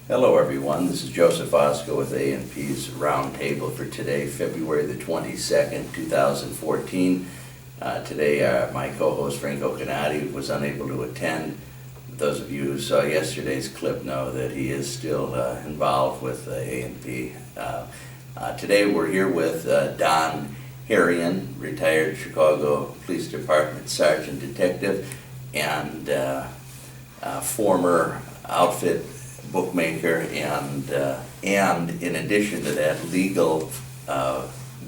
Hello everyone, this is Joseph Osco with A&P's Roundtable for today, February the 22nd, 2014. Today my co-host Franco Canati was unable to attend. Those of you who saw yesterday's clip know that he is still involved with A&P. Today we're here with Don Herion, retired Chicago Police Department Sergeant Detective and former outfit bookmaker and in addition to that, legal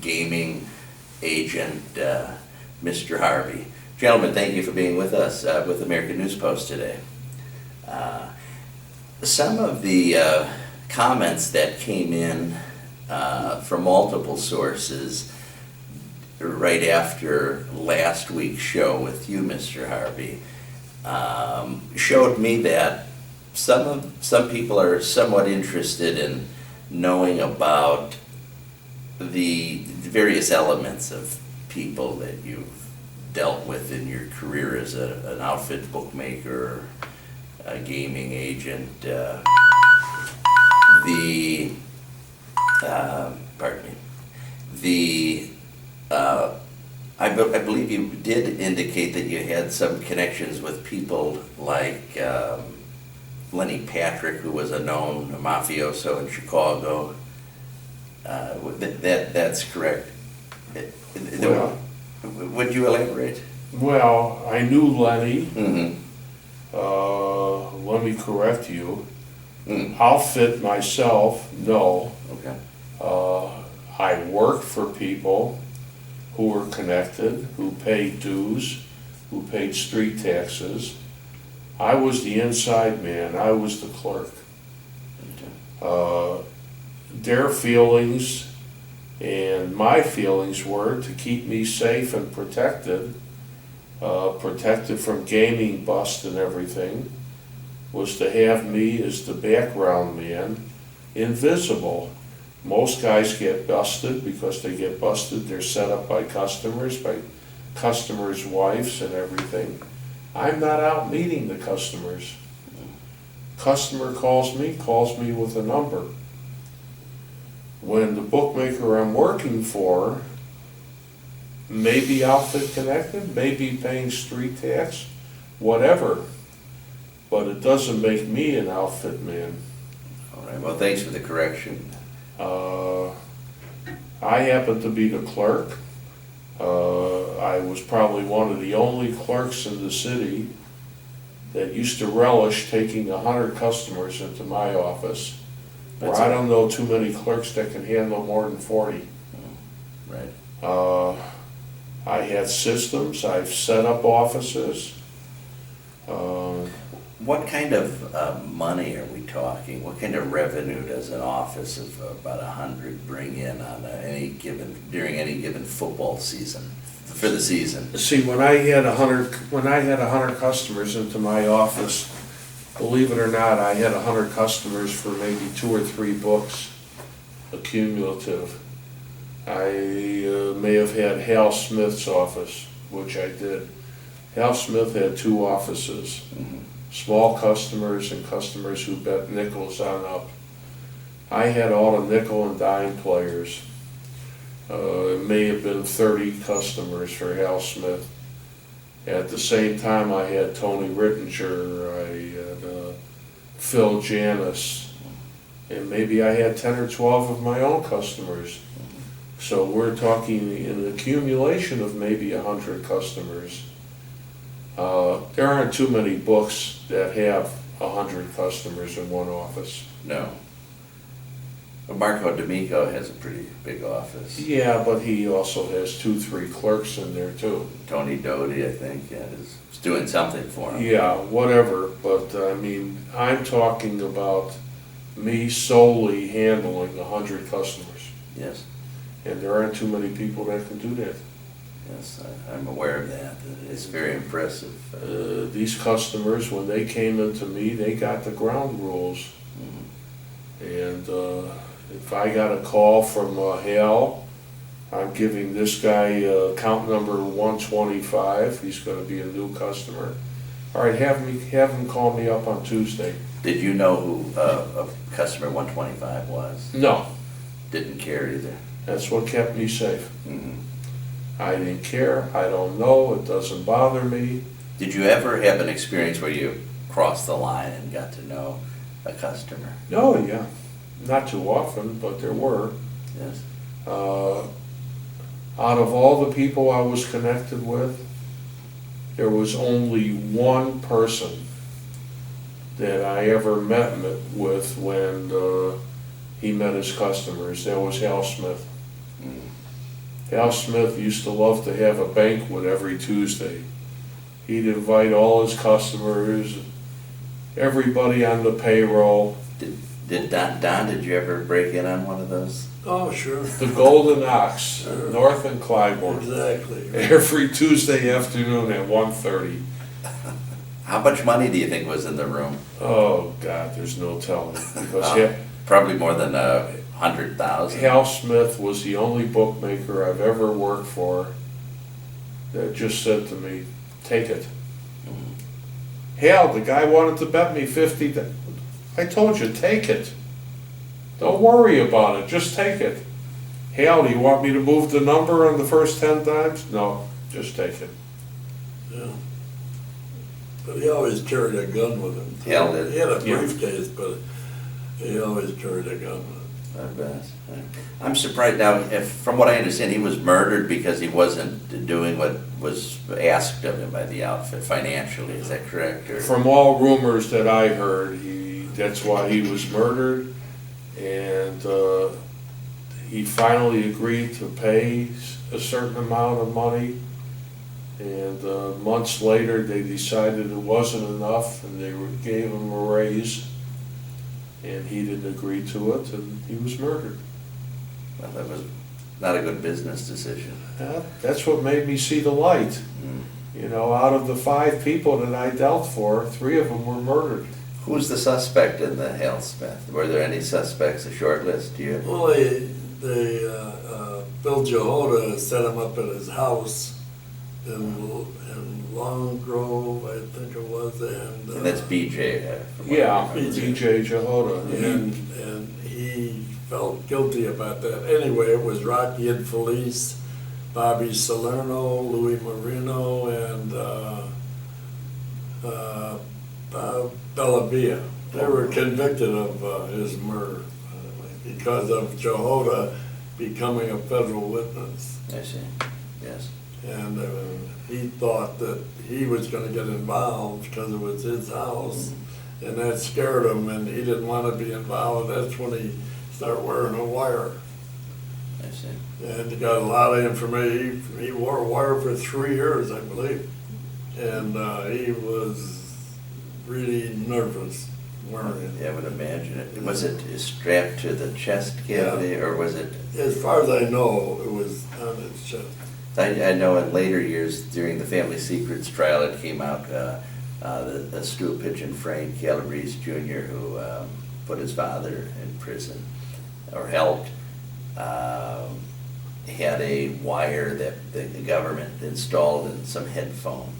gaming agent, Mr. Harvey. Gentlemen, thank you for being with us with American News Post today. Some of the comments that came in from multiple sources right after last week's show with you, Mr. Harvey, showed me that some people are somewhat interested in knowing about the various elements of people that you've dealt with in your career as an outfit bookmaker, a gaming agent, I believe you did indicate that you had some connections with people like Lenny Patrick, who was a known mafioso in Chicago. That's correct. Well, would you elaborate? Well, I knew Lenny. Mm-hmm. Let me correct you. Mm. Outfit myself, no. Okay. I worked for people who were connected, who paid dues, who paid street taxes. I was the inside man. I was the clerk. Their feelings and my feelings were to keep me safe and protected, protected from gaming bust and everything, was to have me as the background man, invisible. Most guys get busted because they get busted. They're set up by customers' wives and everything. I'm not out meeting the customers. Customer calls me with a number. When the bookmaker I'm working for may be outfit connected, may be paying street tax, whatever, but it doesn't make me an outfit man. All right, well, thanks for the correction. I happen to be the clerk. I was probably one of the only clerks in the city that used to relish taking 100 customers into my office. Where I don't know too many clerks that can handle more than 40. Right. I had systems. I've set up offices. What kind of money are we talking? What kind of revenue does an office of about 100 bring in on during any given football season, for the season? See, when I had 100 customers into my office, believe it or not, I had 100 customers for maybe 2 or 3 books, accumulative. I may have had Hal Smith's office, which I did. Hal Smith had 2 offices. Mm-hmm. Small customers and customers who bet nickels on up. I had all the nickel and dime players. It may have been 30 customers for Hal Smith. At the same time, I had Tony Rittinger, I had Phil Janis, and maybe I had 10 or 12 of my own customers. So we're talking an accumulation of maybe 100 customers. There aren't too many books that have 100 customers in one office. No. But Marco D'Amico has a pretty big office. Yeah, but he also has 2-3 clerks in there too. Tony Doty, I think, is doing something for him. Yeah, whatever, but I mean, I'm talking about me solely handling 100 customers. Yes. And there aren't too many people that can do that. Yes, I'm aware of that. It's very impressive. These customers, when they came into me, they got the ground rules. Mm-hmm. And if I got a call from Hal, I'm giving this guy account number 125. He's going to be a new customer. All right, have him call me up on Tuesday. Did you know who customer 125 was? No, Didn't care either. that's what kept me safe. Mhm. I didn't care, I don't know, it doesn't bother me. Did you ever have an experience where you crossed the line and got to know a customer? Oh, yeah, not too often, but there were. Yes. Out of all the people I was connected with, there was only one person that I ever met with when he met his customers. That was Hal Smith. Hal Smith used to love to have a banquet every Tuesday. He'd invite all his customers, everybody on the payroll. Did Don, did you ever break in on one of those? Oh, sure. The Golden Ox, North and Clybourne. Exactly. Every Tuesday afternoon at 1:30. How much money do you think was in the room? Oh, God, there's no telling. Because Probably more than 100,000. Hal Smith was the only bookmaker I've ever worked for that just said to me, take it. Hal, the guy wanted to bet me 50. I told you, take it. Don't worry about it, just take it. Hal, do you want me to move the number on the first 10 times? No, just take it. Yeah. But he always carried a gun with him. Hal did. He had a Yeah. briefcase, but he always carried a gun with him. I bet. I'm surprised now, if, from what I understand, he was murdered because he wasn't doing what was asked of him by the outfit financially, is that correct? Or? From all rumors that I heard, that's why he was murdered. And he finally agreed to pay a certain amount of money. And months later, they decided it wasn't enough, and they gave him a raise. And he didn't agree to it, and he was murdered. Well, that was not a good business decision. That's what made me see the light. You know, out of the 5 people that I dealt for, 3 of them were murdered. Who's the suspect in the Hal Smith? Were there any suspects, a short list, do you? Well, Bill Jehoda set him up at his house in Long Grove, I think it was, And that's BJ. from what I Yeah, remember. BJ Jehoda. and he felt guilty about that. Anyway, it was Rocky and Felice, Bobby Salerno, Louis Marino, and Bob Bellavia. They were convicted of his murder because of Jehoda becoming a federal witness. I see, yes. And he thought that he was going to get involved because it was his house, and that scared him, and he didn't want to be involved. That's when he started wearing a wire. I see. And he got a lot of information. He wore a wire for 3 years, I believe. And he was really nervous wearing it. Yeah, I would imagine it. Was it strapped to the chest cavity, or was it? As far as I know, it was on his chest. I know in later years, during the Family Secrets trial, it came out, the stool pigeon Frank Calabrese Jr., who put his father in prison, or helped, had a wire that the government installed in some headphone.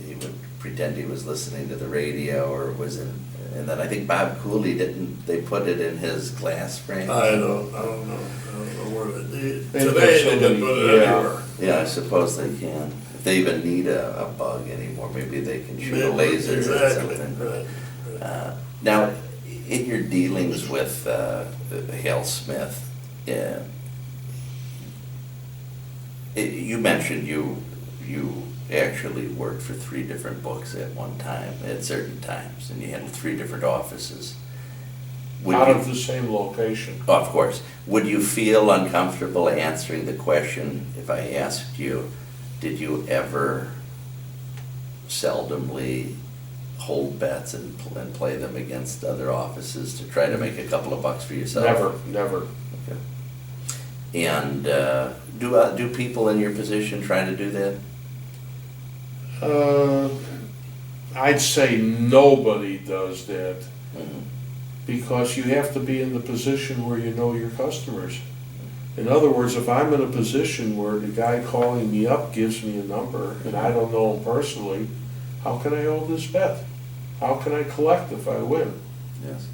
He would pretend he was listening to the radio, or was in, and then I think Bob Cooley they put it in his glass frame? I don't know. I don't know where they did. They Today put they can put it yeah. anywhere. Yeah, I suppose they can. If they even need a bug anymore, maybe they can shoot a Maybe, laser exactly, or something. right. Now, in your dealings with Hal Smith, you mentioned you actually worked for 3 different books at one time, at certain times, and you had 3 different offices. Out of the same location. Of course. Would you feel uncomfortable answering the question if I asked you, did you ever seldomly hold bets and play them against other offices to try to make a couple of bucks for yourself? Never. Okay. And do people in your position try to do that? I'd say nobody does that. Mm-hmm. Because you have to be in the position where you know your customers. In other words, if I'm in a position where the guy calling me up gives me a number and I don't know him personally, how can I hold this bet? How can I collect if I win? Yes.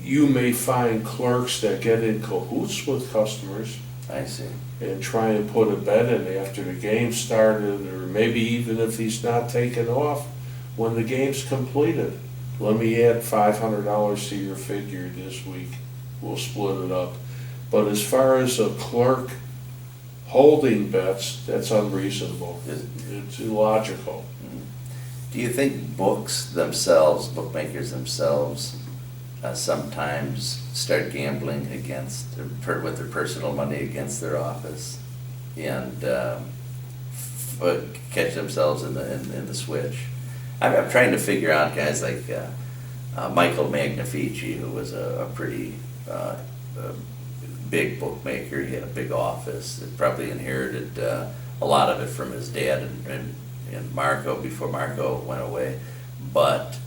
You may find clerks that get in cahoots with customers I see. and try and put a bet in after the game started, or maybe even if he's not taken off when the game's completed. Let me add $500 to your figure this week. We'll split it up. But as far as a clerk holding bets, that's unreasonable. It's illogical. Do you think books themselves, bookmakers themselves, sometimes start gambling against, with their personal money against their office, and catch themselves in the switch? I'm trying to figure out guys like Michael Magnifici, who was a pretty big bookmaker. He had a big office. That probably inherited a lot of it from his dad and Marco before Marco went away. But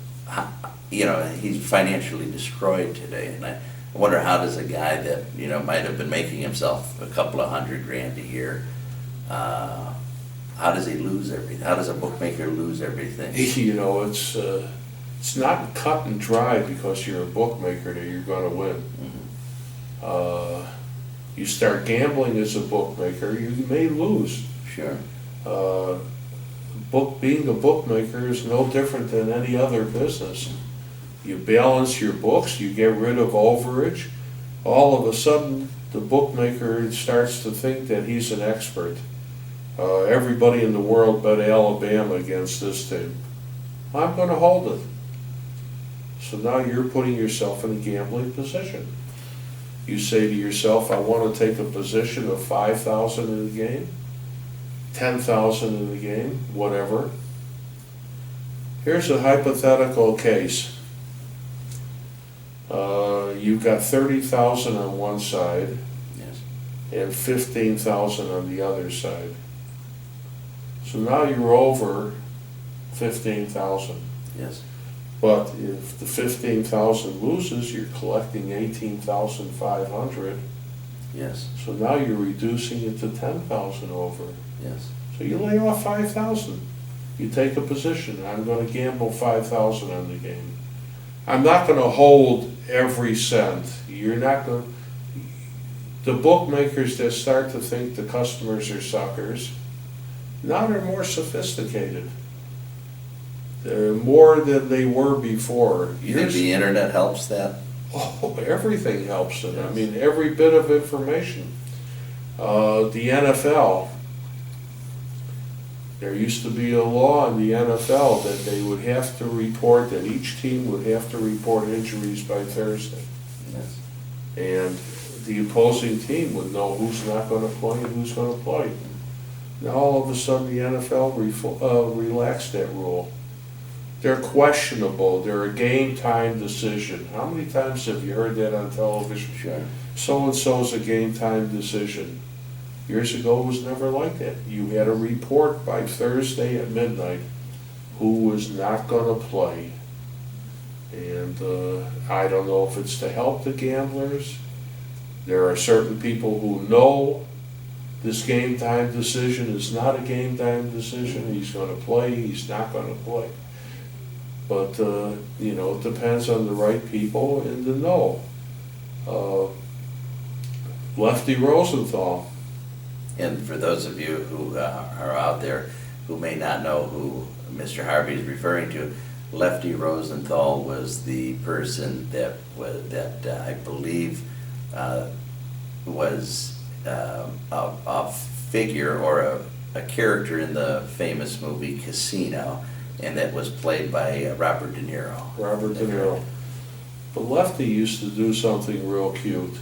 he's financially destroyed today, and I wonder, how does a guy that might have been making himself a couple of $100,000 a year, how does he lose everything? How does a bookmaker lose everything? It's not cut and dry because you're a bookmaker that you're going to win. Mm-hmm. You start gambling as a bookmaker, you may lose. Sure. Being a bookmaker is no different than any other business. You balance your books, you get rid of overage. All of a sudden, the bookmaker starts to think that he's an expert. Everybody in the world bet Alabama against this team. I'm going to hold it. So now you're putting yourself in a gambling position. You say to yourself, I want to take a position of 5,000 in the game, 10,000 in the game, whatever. Here's a hypothetical case. You've got 30,000 on one side, Yes. and 15,000 on the other side. So now you're over 15,000. Yes. But if the 15,000 loses, you're collecting 18,500. Yes. So now you're reducing it to 10,000 over. Yes. So you lay off 5,000. You take a position. I'm going to gamble 5,000 on the game. I'm not going to hold every cent. You're not going. The bookmakers that start to think the customers are suckers, now they're more sophisticated. They're more than they were before. You think the internet helps that? Oh, everything helps it. I mean, every bit of information. The NFL, there used to be a law in the NFL that they would have to report, that each team would have to report injuries by Thursday. Yes. And the opposing team would know who's not going to play and who's going to play. Now all of a sudden the NFL relaxed that rule. They're questionable. They're a game time decision. How many times have you heard that on television? Sure. So-and-so's a game time decision. Years ago it was never like that. You had a report by Thursday at midnight who was not going to play. And I don't know if it's to help the gamblers. There are certain people who know this game time decision is not a game time decision. He's going to play, he's not going to play. But, it depends on the right people in the know. Lefty Rosenthal. And for those of you who are out there who may not know who Mr. Harvey is referring to, Lefty Rosenthal was the person that I believe was a figure or a character in the famous movie Casino, and that was played by Robert De Niro. Robert De Niro. But Lefty used to do something real cute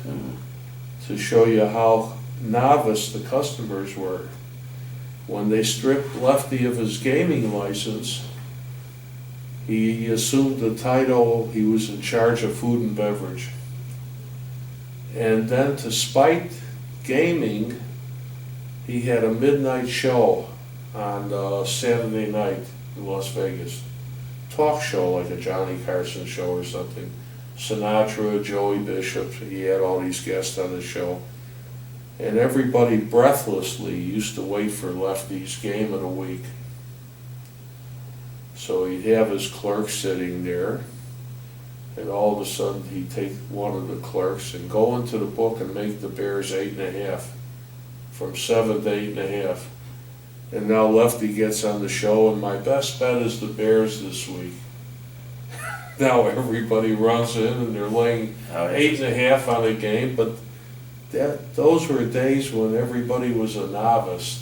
to show you how novice the customers were. When they stripped Lefty of his gaming license, he assumed the title, he was in charge of food and beverage. And then to spite gaming, he had a midnight show on Saturday night in Las Vegas. Talk show like a Johnny Carson show or something. Sinatra, Joey Bishop, he had all these guests on his show. And everybody breathlessly used to wait for Lefty's game of the week. So he'd have his clerk sitting there, and all of a sudden he'd take one of the clerks and go into the book and make the Bears 8.5, from 7 to 8.5. And now Lefty gets on the show, and my best bet is the Bears this week. Now everybody runs in and they're laying 8.5 on a game, but those were days when everybody was a novice.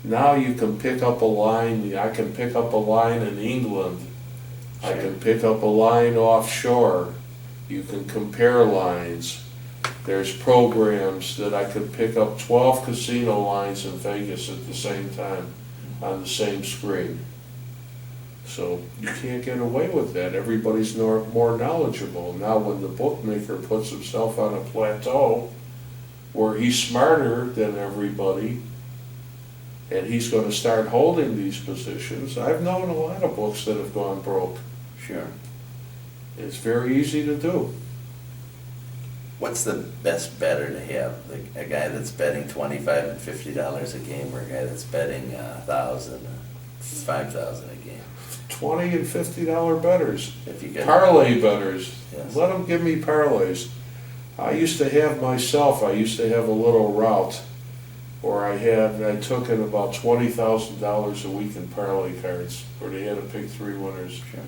Now you can pick up a line. I can pick up a line in England. I can pick up a line offshore. You can compare lines. There's programs that I could pick up 12 casino lines in Vegas at the same time on the same screen. So you can't get away with that. Everybody's more knowledgeable. Now when the bookmaker puts himself on a plateau where he's smarter than everybody and he's going to start holding these positions, I've known a lot of books that have gone broke. Sure. It's very easy to do. What's the best better to have? Like a guy that's betting $25 and $50 a game, or a guy that's betting $1,000, $5,000 a game? $20 and $50 bettors. If you get Parlay bettors. Yes. Let them give me parlays. I used to have a little route where I took in about $20,000 a week in parlay cards where they had to pick 3 winners. Sure.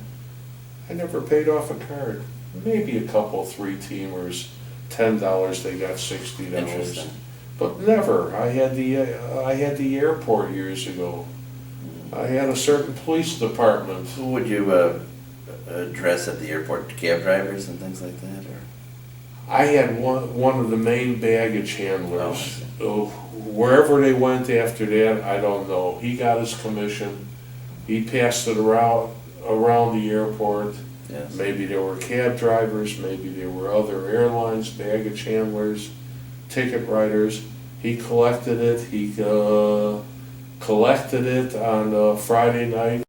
I never paid off a card. Maybe a couple 3-teamers, $10, they got $60. Interesting. But never. I had the airport years ago. I had a certain police department. Who would you address at the airport? Cab drivers and things like that, or? I had one of the main baggage handlers. Oh, Wherever they went after that, I don't know. He got his commission. He passed it around the airport. Yes. Maybe there were cab drivers, maybe there were other airlines, baggage handlers, ticket writers. He collected it. He collected it on Friday night.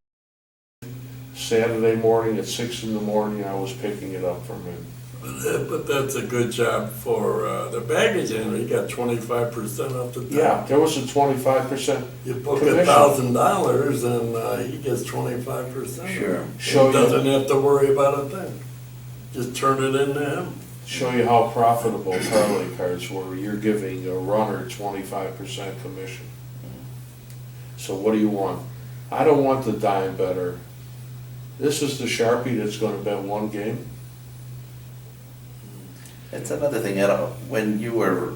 Saturday morning at 6 in the morning, I was picking it up from him. But that's a good job for the baggage handler. He got 25% off the top. Yeah, there was a 25%. You book commission. $1,000 and he gets 25%. Sure. He doesn't have to worry about a thing. Just turn it into him. Show you how profitable parlay cards were. You're giving a runner 25% commission. So what do you want? I don't want the dime better. This is the Sharpie that's going to bet one game. That's another thing. When you were,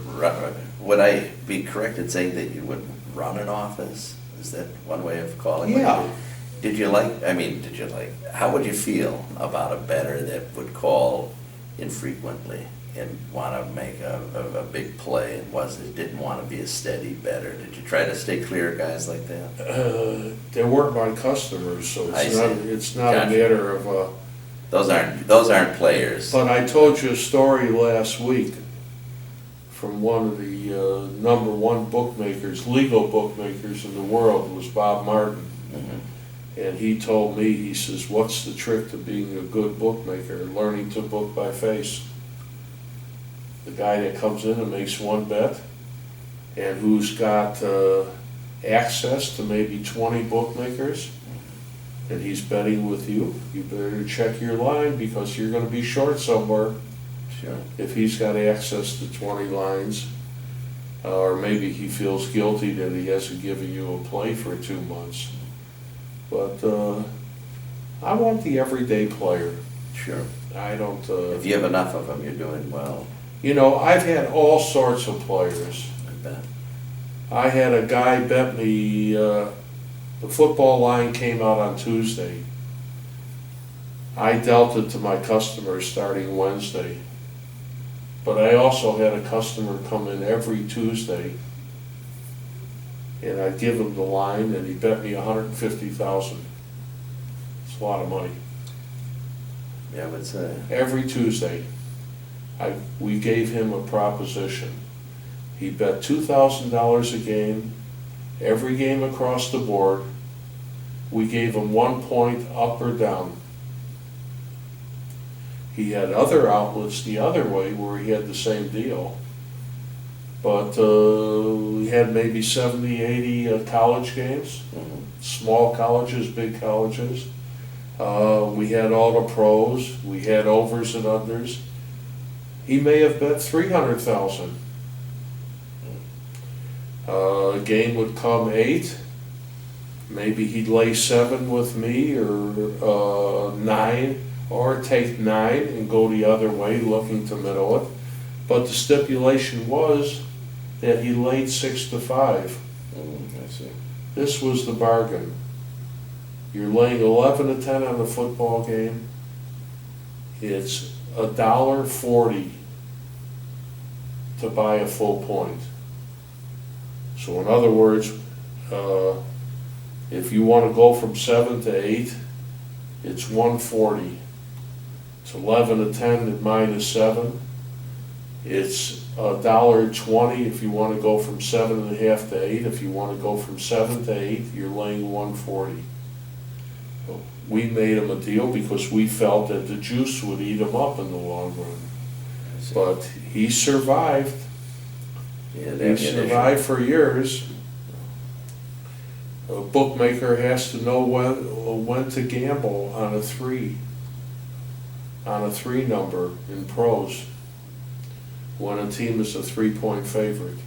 would I be correct in saying that you would run an office? Is that one way of calling it? Yeah. How would you feel about a bettor that would call infrequently and want to make a big play and didn't want to be a steady bettor? Did you try to stay clear of guys like that? They weren't my customers, so it's not Gotcha. a matter of. Those aren't players. But I told you a story last week from one of the number one bookmakers, legal bookmakers in the world, was Bob Martin. Mm-hmm. And he told me, he says, what's the trick to being a good bookmaker? Learning to book by face. The guy that comes in and makes one bet and who's got access to maybe 20 bookmakers, and he's betting with you, you better check your line because you're going to be short somewhere. Sure. If he's got access to 20 lines, or maybe he feels guilty that he hasn't given you a play for 2 months. But I want the everyday player. Sure. I don't. If you have enough of them, you're doing well. You know, I've had all sorts of players. I bet. I had a guy bet me. The football line came out on Tuesday. I dealt it to my customers starting Wednesday. But I also had a customer come in every Tuesday, and I'd give him the line, and he bet me $150,000. It's a lot of money. Yeah, I would say. Every Tuesday, we gave him a proposition. He bet $2,000 a game, every game across the board. We gave him 1 point up or down. He had other outlets the other way where he had the same deal. But we had maybe 70, 80 college games, Mm-hmm. small colleges, big colleges. We had all the pros, we had overs and unders. He may have bet 300,000. A game would come 8. Maybe he'd lay 7 with me, or 9, or take 9 and go the other way, looking to middle it. But the stipulation was that he laid 6 to 5. I see. This was the bargain. You're laying 11 to 10 on a football game. It's $1.40 to buy a full point. So in other words, if you want to go from 7 to 8, it's $1.40. It's 11 to 10 at minus 7. It's $1.20 if you want to go from 7.5 to 8. If you want to go from 7 to 8, you're laying $1.40. We made him a deal because we felt that the juice would eat him up in the long run. But he survived. Yeah, He survived for years. A bookmaker has to know when to gamble on a 3 number in pros, when a team is a 3-point favorite.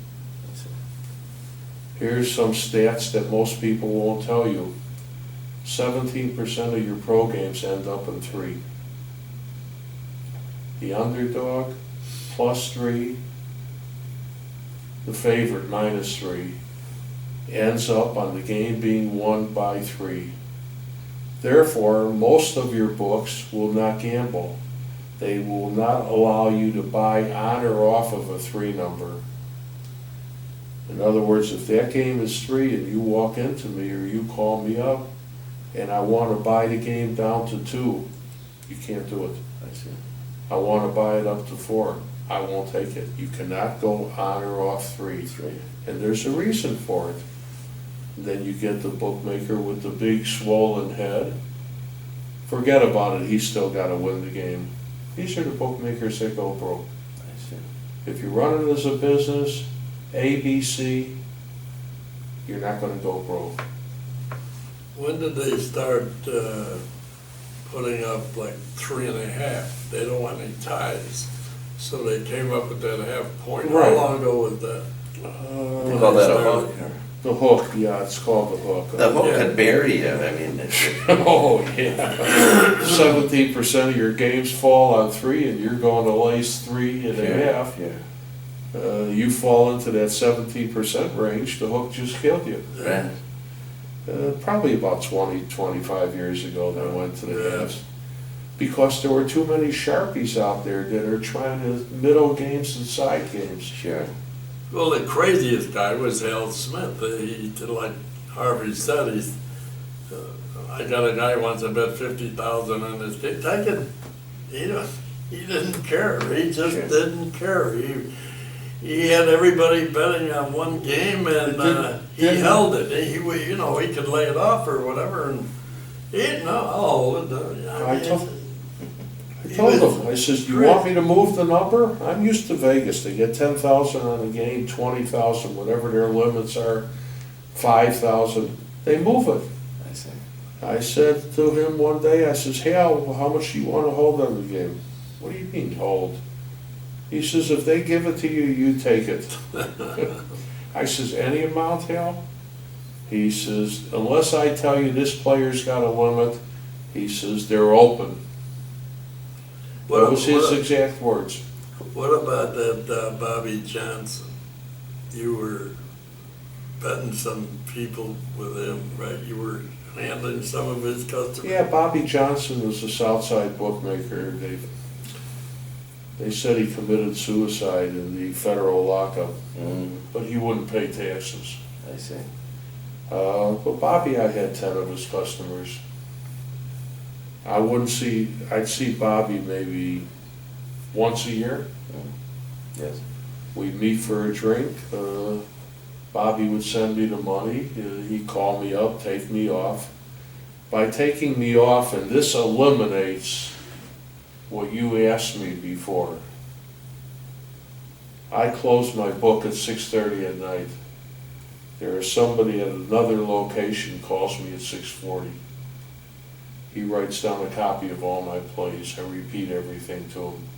Here's some stats that most people won't tell you. 17% of your pro games end up in 3. The underdog, +3. The favorite, -3. Ends up on the game being won by 3. Therefore, most of your books will not gamble. They will not allow you to buy on or off of a 3 number. In other words, if that game is 3 and you walk into me or you call me up and I want to buy the game down to 2, you can't do it. I see. I want to buy it up to 4. I won't take it. You cannot go on or off 3. And there's a reason for it. Then you get the bookmaker with the big swollen head. Forget about it, he's still got to win the game. These are the bookmakers that go broke. I see. If you're running as a business, A, B, C, you're not going to go broke. When did they start putting up like 3.5? They don't want any ties. So they came up with that half point. Right. How long ago was that? They call that a hook. The hook, yeah, it's called the hook. The hook Yeah. could bury you, I mean. Oh, yeah. 17% of your games fall on 3 and you're going to lace 3.5. Yeah. You fall into that 17% range, the hook just killed you. Right. Probably about 20, 25 years ago they went to the Yeah. halves. Because there were too many Sharpies out there that are trying to middle games and side games. Sure. Well, the craziest guy was Hal Smith. He, like Harvey said, I got a guy once I bet 50,000 on this game. He didn't care. He just Sure. didn't care. He had everybody betting on one game, and he held it. He could lay it off or whatever, and he didn't know. I told him, I says, "You want me to move the number? I'm used to Vegas. They get 10,000 on a game, 20,000, whatever their limits are, 5,000. They move it." I see. I said to him one day, I says, "Hal, how much do you want to hold on the game?" "What do you mean hold?" He says, "If they give it to you, you take it." I says, "Any amount, Hal?" He says, "Unless I tell you this player's got a limit," he says, "they're open." That was his exact words. What about that Bobby Johnson? You were betting some people with him, right? You were handling some of his customers? Yeah, Bobby Johnson was a Southside bookmaker. They said he committed suicide in the federal lockup, but he wouldn't pay taxes. I see. But Bobby, I had 10 of his customers. I'd see Bobby maybe once a year. Yes. We'd meet for a drink. Bobby would send me the money. He'd call me up, take me off. By taking me off, and this eliminates what you asked me before. I close my book at 6:30 at night. There is somebody at another location calls me at 6:40. he writes down a copy of all my plays. I repeat everything to him.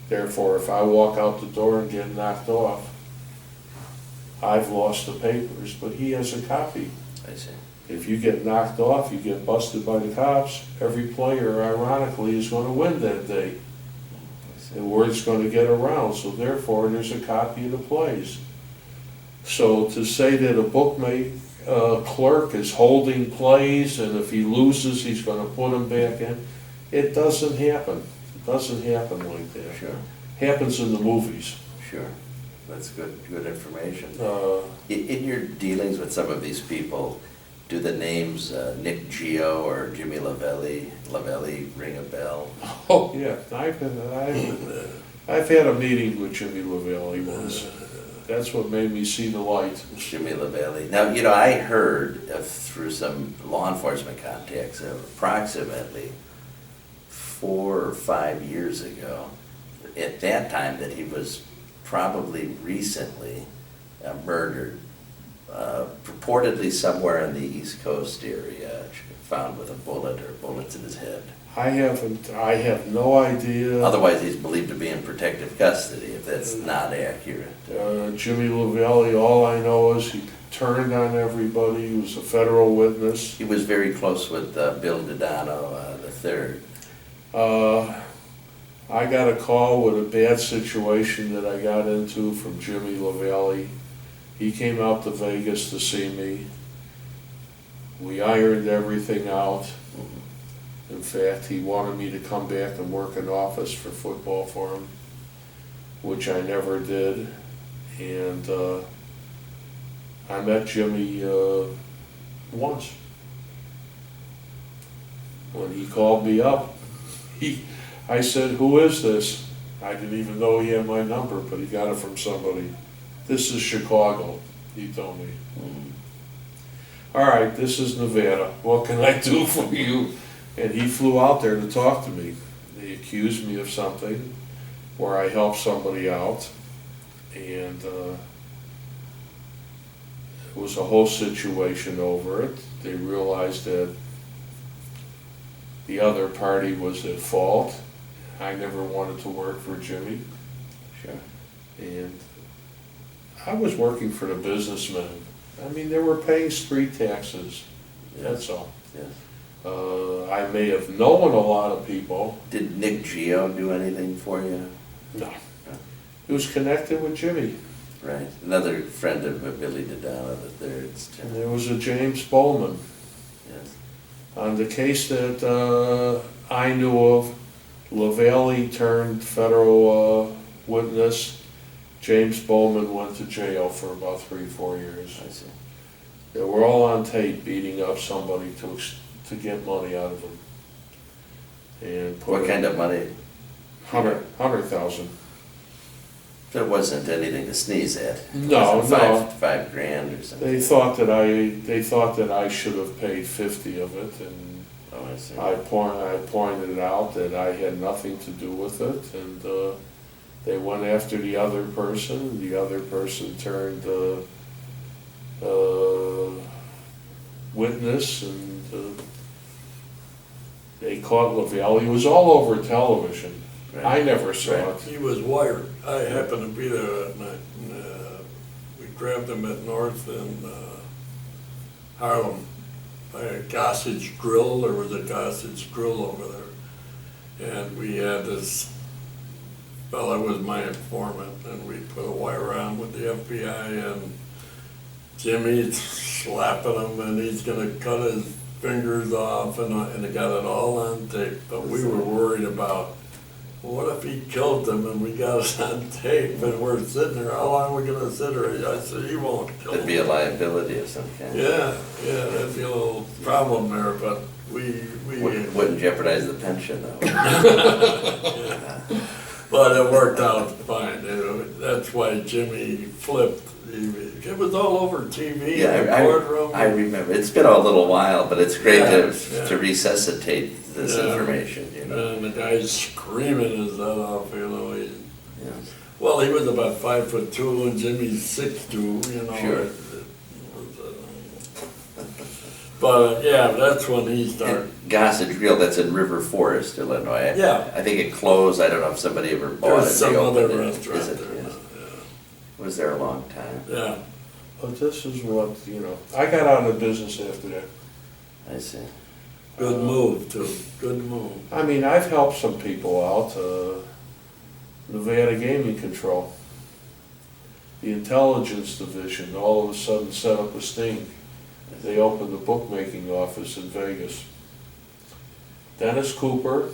Therefore, if I walk out the door and get knocked off, I've lost the papers, but he has a copy. I see. If you get knocked off, you get busted by the cops, every player, ironically, is going to win that day. And word's going to get around, so therefore there's a copy of the plays. So to say that a bookmaker clerk is holding plays and if he loses he's going to put them back in, it doesn't happen. It doesn't happen like that. Sure. Happens in the movies. Sure. That's good information. Uh, In your dealings with some of these people, do the names Nick Gio or Jimmy Lavelli ring a bell? Oh yeah, I've had a meeting with Jimmy Lavelli once. That's what made me see the light. Jimmy Lavelli. Now, you know, I heard through some law enforcement contacts approximately 4 or 5 years ago, at that time, that he was probably recently murdered, purportedly somewhere in the East Coast area, found with a bullet or bullets in his head. I have no idea. Otherwise, he's believed to be in protective custody, if that's not accurate. Jimmy Lavelli, all I know is he turned on everybody. He was a federal witness. He was very close with Bill Dodano III. I got a call with a bad situation that I got into from Jimmy Lavelli. He came out to Vegas to see me. We ironed everything out. In fact, he wanted me to come back and work in office for football for him, which I never did. And I met Jimmy once. When he called me up, I said, "Who is this?" I didn't even know he had my number, but he got it from somebody. "This is Chicago," he told me. "All right, this is Nevada. What can I do for you?" And he flew out there to talk to me. They accused me of something where I helped somebody out, and it was a whole situation over it. They realized that the other party was at fault. I never wanted to work for Jimmy. Sure. And I was working for the businessmen. I mean, they were paying street taxes. That's all. Yes. I may have known a lot of people. Did Nick Gio do anything for you? No. He was connected with Jimmy. Right. Another friend of Billy Dodano III's. And there was a James Bowman. Yes. On the case that I knew of, Lavelli turned federal witness. James Bowman went to jail for about 3-4 years. I see. They were all on tape beating up somebody to get money out of them. And What kind of money? $100,000. There wasn't anything to sneeze at. It No, wasn't no. $5 grand or something. They thought that I should have paid 50 of it, and Oh, I see. I pointed out that I had nothing to do with it, and they went after the other person, and the other person turned witness, and they caught Lavelli. It was all over television. Right. I never saw Right. it. He was wired. I happened to be there that night. And, we grabbed him at North and Harlem by a Gossage Grill. There was a Gossage Grill over there. And we had this fella was my informant, and we put a wire on with the FBI, and Jimmy's slapping him, and he's gonna cut his fingers off, and they got it all on tape. But we were worried about, what if he killed them and we got it on tape and we're sitting there, how long are we gonna sit there? I said, he won't kill There'd be a them. liability of some kind. Yeah, that'd be a little problem there, but we. Wouldn't jeopardize the pension though. But it worked out fine. That's why Jimmy flipped. It was all over TV in the courtroom. I remember. It's been a little while, but it's great Yeah. to resuscitate this Yeah. information, you know. And the guy's screaming his head off, you know. Yeah. Well, he was about 5'2", and Jimmy's 6'2", you know. Sure. But, yeah, that's when he started. And Gossage Reel, that's in River Forest, Illinois. Yeah. I think it closed, I don't know if somebody ever bought it. There's some They other opened it. restaurant Is it? there Yeah. now, Was there a long time. yeah. But this is what, I got out of business after that. I see. Good move, too, good move. I mean, I've helped some people out, Nevada Gaming Control. The intelligence division all of a sudden set up a sting. They opened a bookmaking office in Vegas. Dennis Cooper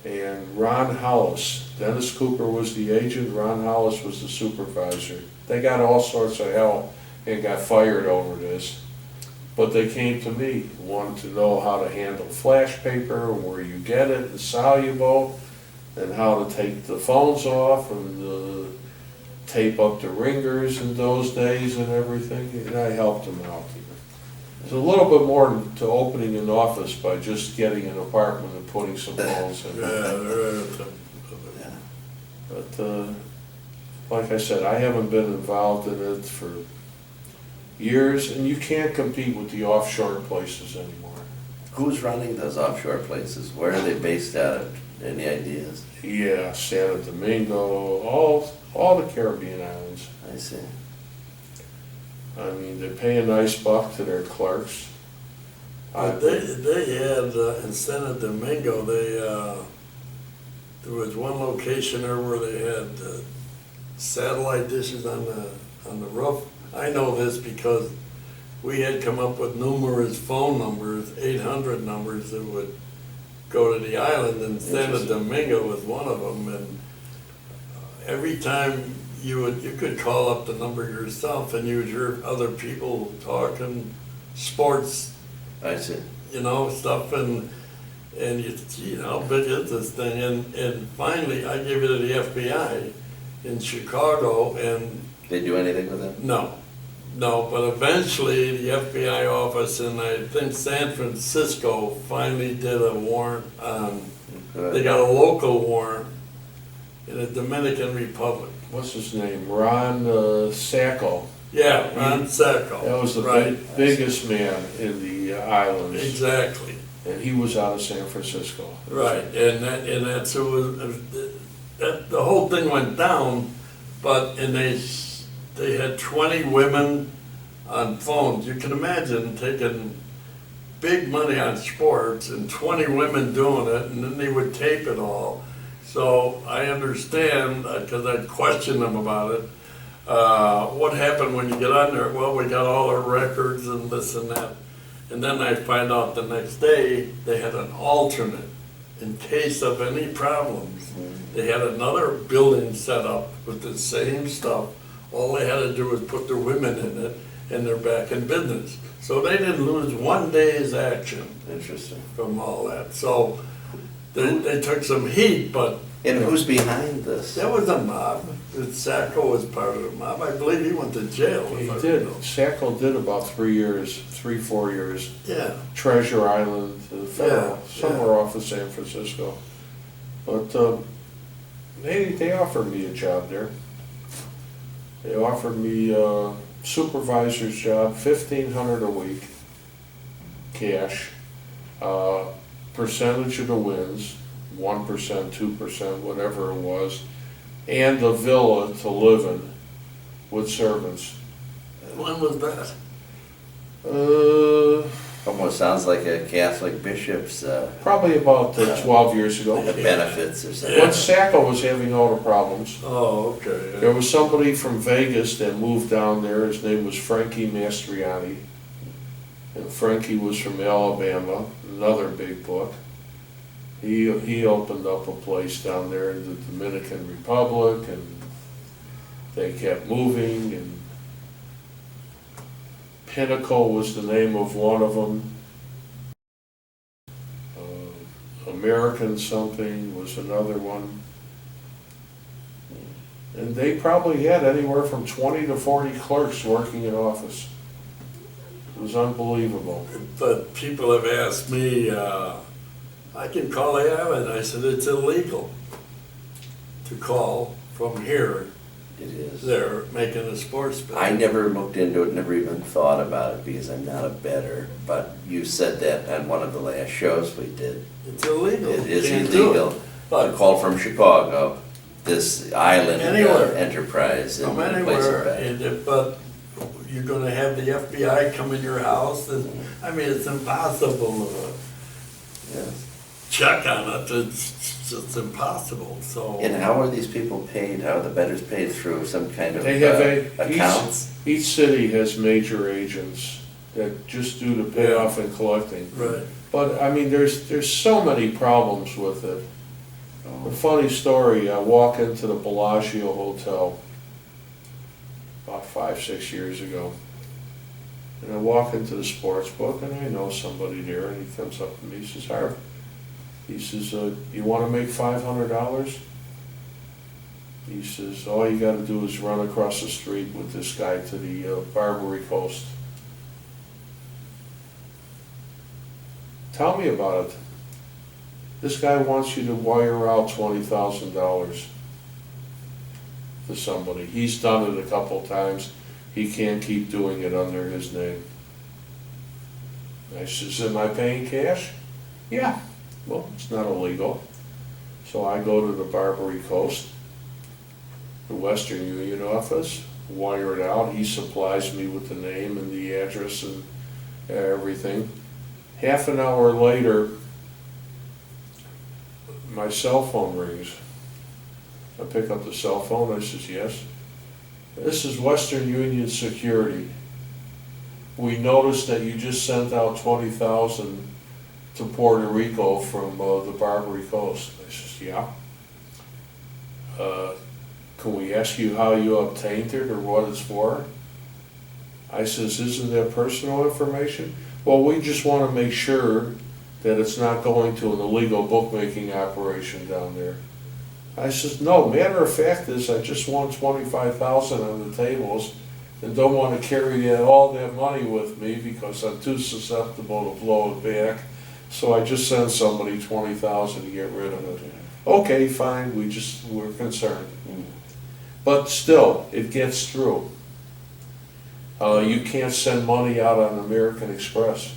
and Ron Hollis. Dennis Cooper was the agent, Ron Hollis was the supervisor. They got all sorts of hell and got fired over this. But they came to me, wanted to know how to handle flash paper, where you get it, it's soluble, and how to take the phones off and tape up the ringers in those days and everything, and I helped them out. There's a little bit more to opening an office by just getting an apartment and putting some phones in. Yeah, there is. But like I said, I haven't been involved in it for years, and you can't compete with the offshore places anymore. Who's running those offshore places? Where are they based out of? Any ideas? Yeah, Santo Domingo, all the Caribbean islands. I see. I mean, they pay a nice buck to their clerks. But they had, in Santo Domingo, there was one location there where they had satellite dishes on the roof. I know this because we had come up with numerous phone numbers, 800 numbers that would go to the island, and Santo Domingo was one of them. And every time you could call up the number yourself, and you would hear other people talking sports, I see. stuff, and how big is this thing? And finally, I gave it to the FBI in Chicago, and They do anything with it? no, but eventually the FBI office in, I think, San Francisco finally did a warrant on, they got a local warrant in the Dominican Republic. What's his name? Ron Sacco. Yeah, Ron Sacco. That was the right. biggest man in the islands. Exactly. And he was out of San Francisco. Right, and that's who was, the whole thing went down, and they had 20 women on phones. You can imagine taking big money on sports and 20 women doing it, and then they would tape it all. So I understand, because I questioned them about it, what happened when you get on there? Well, we got all our records and this and that. And then I find out the next day they had an alternate in case of any problems. They had another building set up with the same stuff. All they had to do was put their women in it, and they're back in business. So they didn't lose one day's action. Interesting. From all that. So they took some heat, but And who's behind this? that was a mob. Sacco was part of the mob. I believe he went to jail. He if I did. know. Sacco did about 4 years. Yeah. Treasure Island, federal, Yeah, somewhere off of San Francisco. But they offered me a job there. They offered me a supervisor's job, $1,500 a week, cash, percentage of the wins, 1%, 2%, whatever it was, and a villa to live in with servants. When was that? Almost sounds like a Catholic bishop's Probably about 12 years ago. benefits or something. When Sacco was having all the problems, Oh, okay. there was somebody from Vegas that moved down there. His name was Frankie Mastriani. And Frankie was from Alabama, another big book. He opened up a place down there in the Dominican Republic, and they kept moving, and Pinnacle was the name of one of them. American something was another one. And they probably had anywhere from 20 to 40 clerks working in office. It was unbelievable. But people have asked me, I can call the island. I said, it's illegal to call from here It is. They're making a sports bet. I never looked into it, never even thought about it because I'm not a bettor, but you said that on one of the last shows we did. It's illegal. It is Can't do it. illegal. A But call from Chicago, this island Anywhere. enterprise from and place anywhere, it back. but you're gonna have the FBI come in your house, and, I mean, it's impossible to Yes. check on it, it's just impossible, so. And how are these people paid? How are the bettors paid? Through some kind of They have accounts? each city has major agents that just do the payoff and collecting. Right. But, I mean, there's so many problems with it. A funny story, I walk into the Bellagio Hotel about 5-6 years ago. And I walk into the sports book and I know somebody there, and he comes up to me, he says, Harv, he says, you wanna make $500? He says, all you gotta do is run across the street with this guy to the Barbary Coast. Tell me about it. This guy wants you to wire out $20,000 to somebody. He's done it a couple times. He can't keep doing it under his name. I says, am I paying cash? Yeah. Well, it's not illegal. So I go to the Barbary Coast, the Western Union office, wire it out. He supplies me with the name and the address and everything. Half an hour later, my cell phone rings. I pick up the cell phone, I says, yes. This is Western Union Security. We noticed that you just sent out 20,000 to Puerto Rico from the Barbary Coast. I says, yeah. Can we ask you how you obtained it or what it's for? I says, isn't that personal information? Well, we just want to make sure that it's not going to an illegal bookmaking operation down there. I says, no, matter of fact is I just want 25,000 on the tables and don't want to carry all that money with me because I'm too susceptible to blow it back. So I just send somebody 20,000 to get rid of it. Okay, fine, we're concerned. But still, it gets through. You can't send money out on American Express.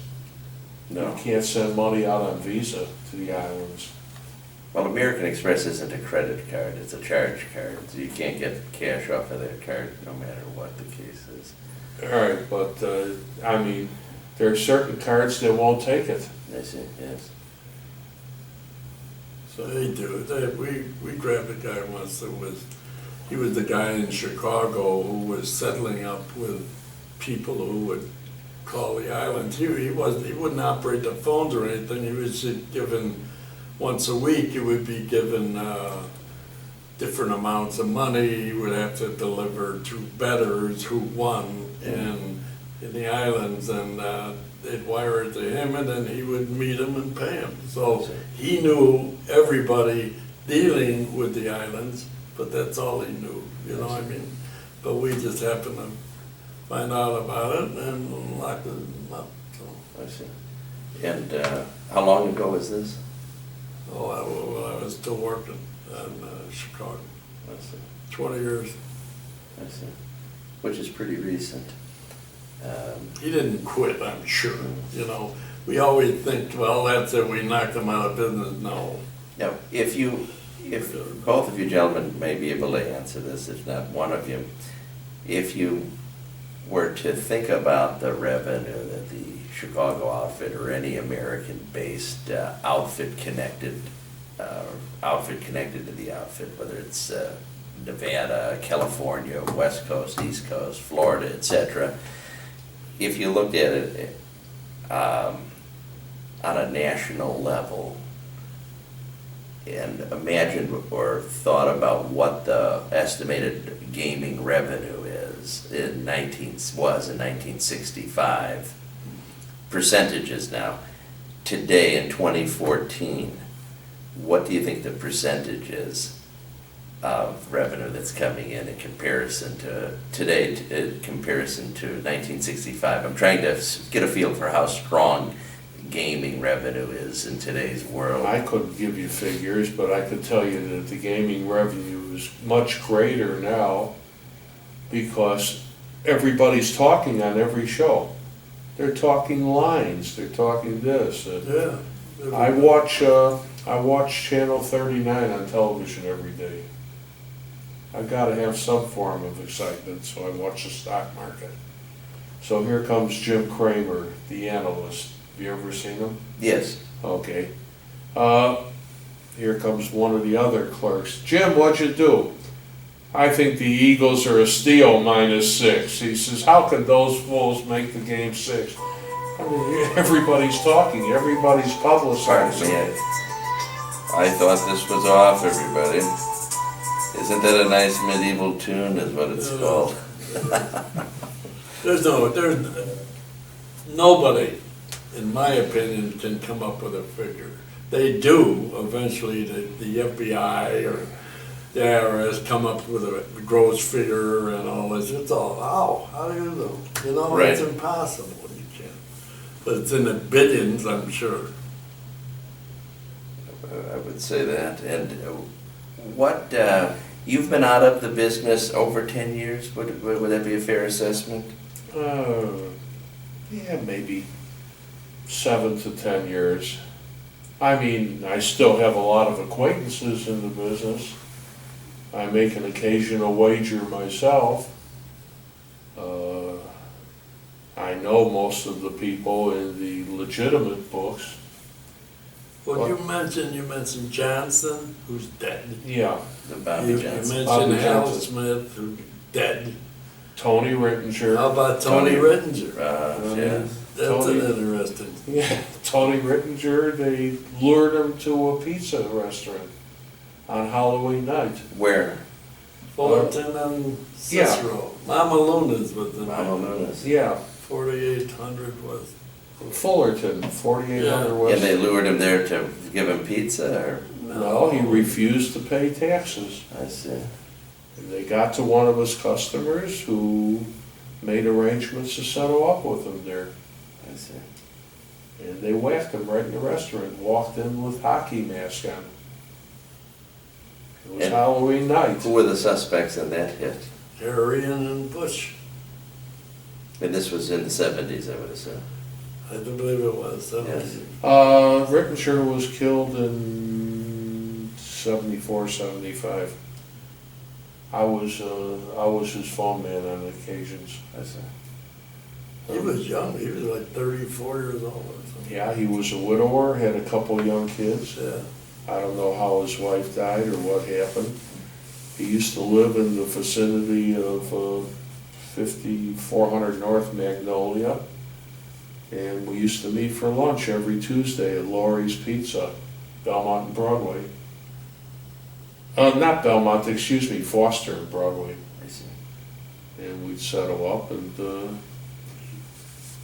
No. You can't send money out on Visa to the islands. Well, American Express isn't a credit card, it's a charge card. So you can't get cash off of that card no matter what the case is. All right, but, I mean, there are certain cards that won't take it. That's it, yes. So They do, we grabbed a guy once he was the guy in Chicago who was settling up with people who would call the islands. He wouldn't operate the phones or anything, he was just given, once a week, he would be given different amounts of money. He would have to deliver to bettors who won in the islands, and they'd wire it to him, and then he would meet them and pay them. So he knew everybody dealing with the islands, but that's all he knew, you know what I mean? But we just happened to find out about it and locked them up, so. I see. And how long ago was this? Oh, I was still working in Chicago, I see. 20 years. I see. Which is pretty recent. He didn't quit, I'm sure, you know. We always think, well, that's it, we knocked him out of business. No. Now, if both of you gentlemen may be able to answer this, if not one of you, if you were to think about the revenue that the Chicago outfit or any American-based outfit connected to the outfit, whether it's Nevada, California, West Coast, East Coast, Florida, etc. If you looked at it on a national level and imagined or thought about what the estimated gaming revenue is in 1965, percentages now, today in 2014, what do you think the percentage is of revenue that's coming in comparison to today, in comparison to 1965? I'm trying to get a feel for how strong gaming revenue is in today's world. I couldn't give you figures, but I could tell you that the gaming revenue is much greater now because everybody's talking on every show. They're talking lines, they're talking this. Yeah. I watch Channel 39 on television every day. I gotta have some form of excitement, so I watch the stock market. So here comes Jim Cramer, the analyst. Have you ever seen him? Yes. Okay. Here comes one of the other clerks. Jim, what'd you do? I think the Eagles are a steal -6. He says, how can those fools make the game 6? I mean, everybody's talking, everybody's Pardon publicizing. me, I thought this was off, everybody. Isn't that a nice medieval tune, is what it's called? There's nobody, in my opinion, can come up with a figure. They do eventually, the FBI or the IRS come up with a gross figure and all this. It's all, how do you know? You know, Right. it's impossible, you can't. But it's in the billions, I'm sure. I would say that. And what, you've been out of the business over 10 years? Would that be a fair assessment? Yeah, maybe 7 to 10 years. I mean, I still have a lot of acquaintances in the business. I make an occasional wager myself. I know most of the people in the legitimate books. Well, What? you mentioned Johnson, who's dead. Yeah, The Bobby You Johnson. mentioned Hal Johnson. Smith, who's dead. Tony Rittinger. How about Tony Tony- Rittinger? Yes. That's Tony- an interesting. Yeah, Tony Rittinger, they lured him to a pizza restaurant on Halloween night. Where? Fullerton and Cicero. Mama Luna's was the Mama name. Luna's. Yeah, 4800 was. Fullerton, 4800 Yeah. West. And they lured him there to give him pizza, or? No, he refused to pay taxes. I see. And they got to one of his customers who made arrangements to settle up with him there. I see. And they whacked him right in the restaurant, walked in with hockey mask on. It was And- Halloween night. Who were the suspects in that hit? Herion and Bush. And this was in the 70s, I would assume. I do believe it was. Yes. Rittinger was killed in 74, 75. I was his phone man on occasions. I see. He was young. He was like 34 years old or something. Yeah, he was a widower, had a couple young kids. Yeah. I don't know how his wife died or what happened. He used to live in the vicinity of 5400 North Magnolia. And we used to meet for lunch every Tuesday at Laurie's Pizza, Belmont and Broadway. Not Belmont, excuse me, Foster and Broadway. I see. And we'd settle up and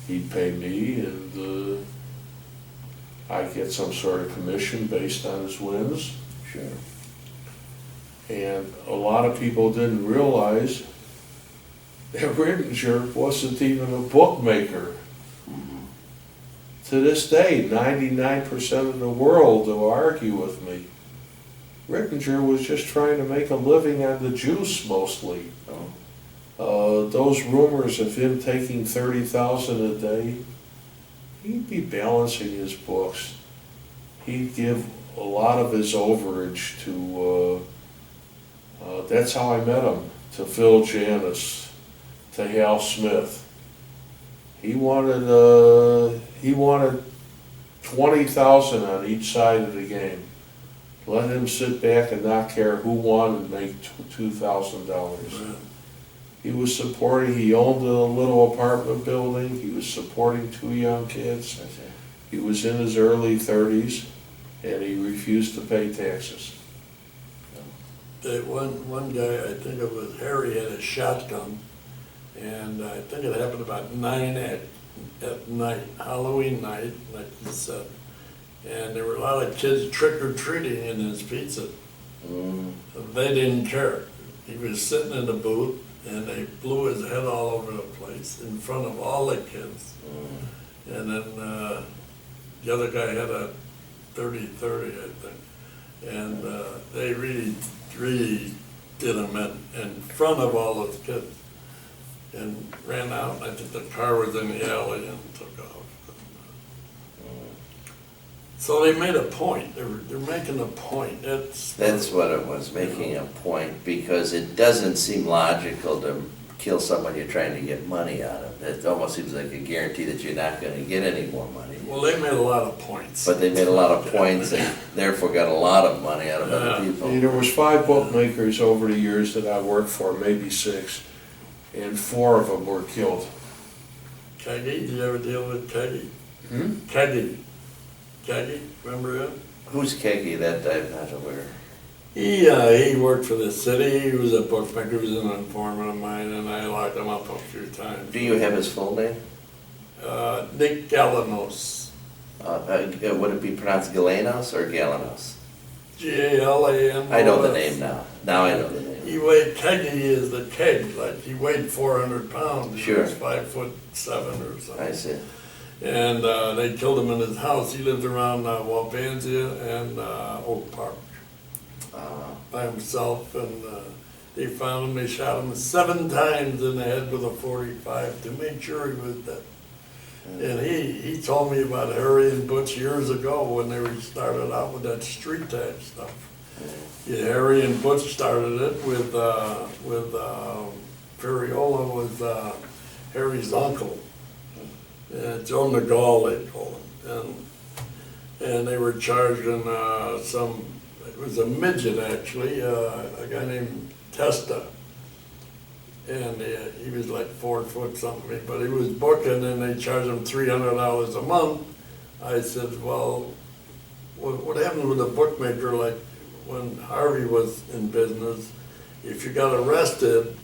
he'd pay me and I'd get some sort of commission based on his wins. Sure. And a lot of people didn't realize that Rittinger wasn't even a bookmaker. To this day, 99% of the world will argue with me. Rittinger was just trying to make a living on the juice mostly. Those rumors of him taking $30,000 a day, he'd be balancing his books. He'd give a lot of his overage to, that's how I met him, to Phil Janis, to Hal Smith. He wanted 20,000 on each side of the game. Let him sit back and not care who won and make $2,000. He was supporting, he owned a little apartment building, he was supporting 2 young kids. He was in his early 30s and he refused to pay taxes. One guy, I think it was Harry, had a shotgun, and I think it happened about 9 at night, Halloween night, like you said. And there were a lot of kids trick-or-treating in his pizza. They didn't care. He was sitting in the booth, and they blew his head all over the place in front of all the kids. And then the other guy had a 30-30, I think. And they really did him in front of all those kids. and ran out. I think the car was in the alley and took off. So they made a point. They're making a point. That's what it was, making a point, because it doesn't seem logical to kill someone you're trying to get money out of. It almost seems like a guarantee that you're not gonna get any more money. Well, they made a lot of points. But they made a lot of points and therefore got a lot of money out of other people. There was 5 bookmakers over the years that I worked for, maybe 6, and 4 of them were killed. Keggy, did you ever deal with Keggy? Hmm? Keggy, remember him? Who's Keggy? That I'm not aware. He worked for the city. He was a bookmaker. He was an informant of mine, and I locked him up a few times. Do you have his full name? Nick Galanos. Would it be pronounced Galanos or Galanos? G-A-L-A-N-O-S. I know the name now. Now I know the name. He weighed, Keggy is the keg, like he weighed 400 pounds. Sure. He was 5'7" or something. I see. And they killed him in his house. He lived around Wabansia and Oak Park by himself. And they found him, they shot him 7 times in the head with a .45 to make sure he was dead. And he told me about Harry and Butch years ago when they started out with that street tag stuff. Yeah, Harry and Butch started it with Ferriola was Harry's uncle. Joe Nagall, they call him. And they were charging it was a midget actually, a guy named Testa. And he was like 4 foot something, but he was booking and they charged him $300 a month. I said, well, what happened with a bookmaker, like when Harvey was in business, if you got arrested,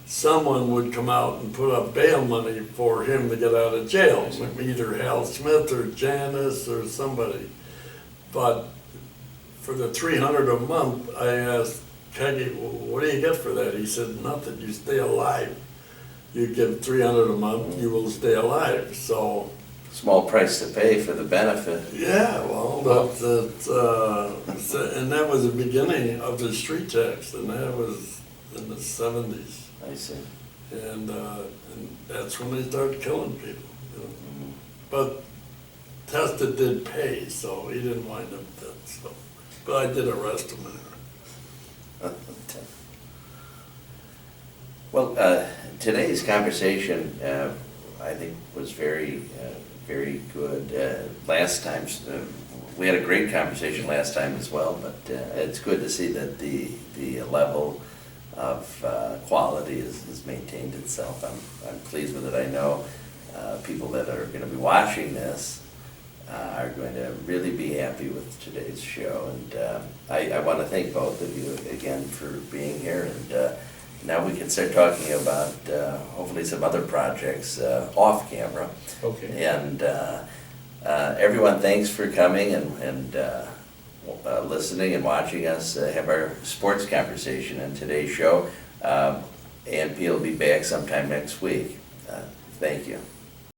someone would come out and put up bail money for him to get out of jail, either Hal Smith or Janice or somebody. But for the $300 a month, I asked Keggy, what do you get for that? He said, nothing, you stay alive. You give $300 a month, you will stay alive. So, Small price to pay for the benefit. yeah, well, and that was the beginning of the street tax, and that was in the 70s. I see. And that's when they started killing people. You know? But Testa did pay, so he didn't wind up dead. So, but I did arrest him. Well, today's conversation, I think, was very good. Last time, we had a great conversation last time as well, but it's good to see that the level of quality has maintained itself. I'm pleased with it. I know people that are going to be watching this are going to really be happy with today's show. And I want to thank both of you again for being here. And now we can start talking about hopefully some other projects off camera. Okay. And everyone, thanks for coming and listening and watching us have our sports conversation on today's show. And P will be back sometime next week. Thank you.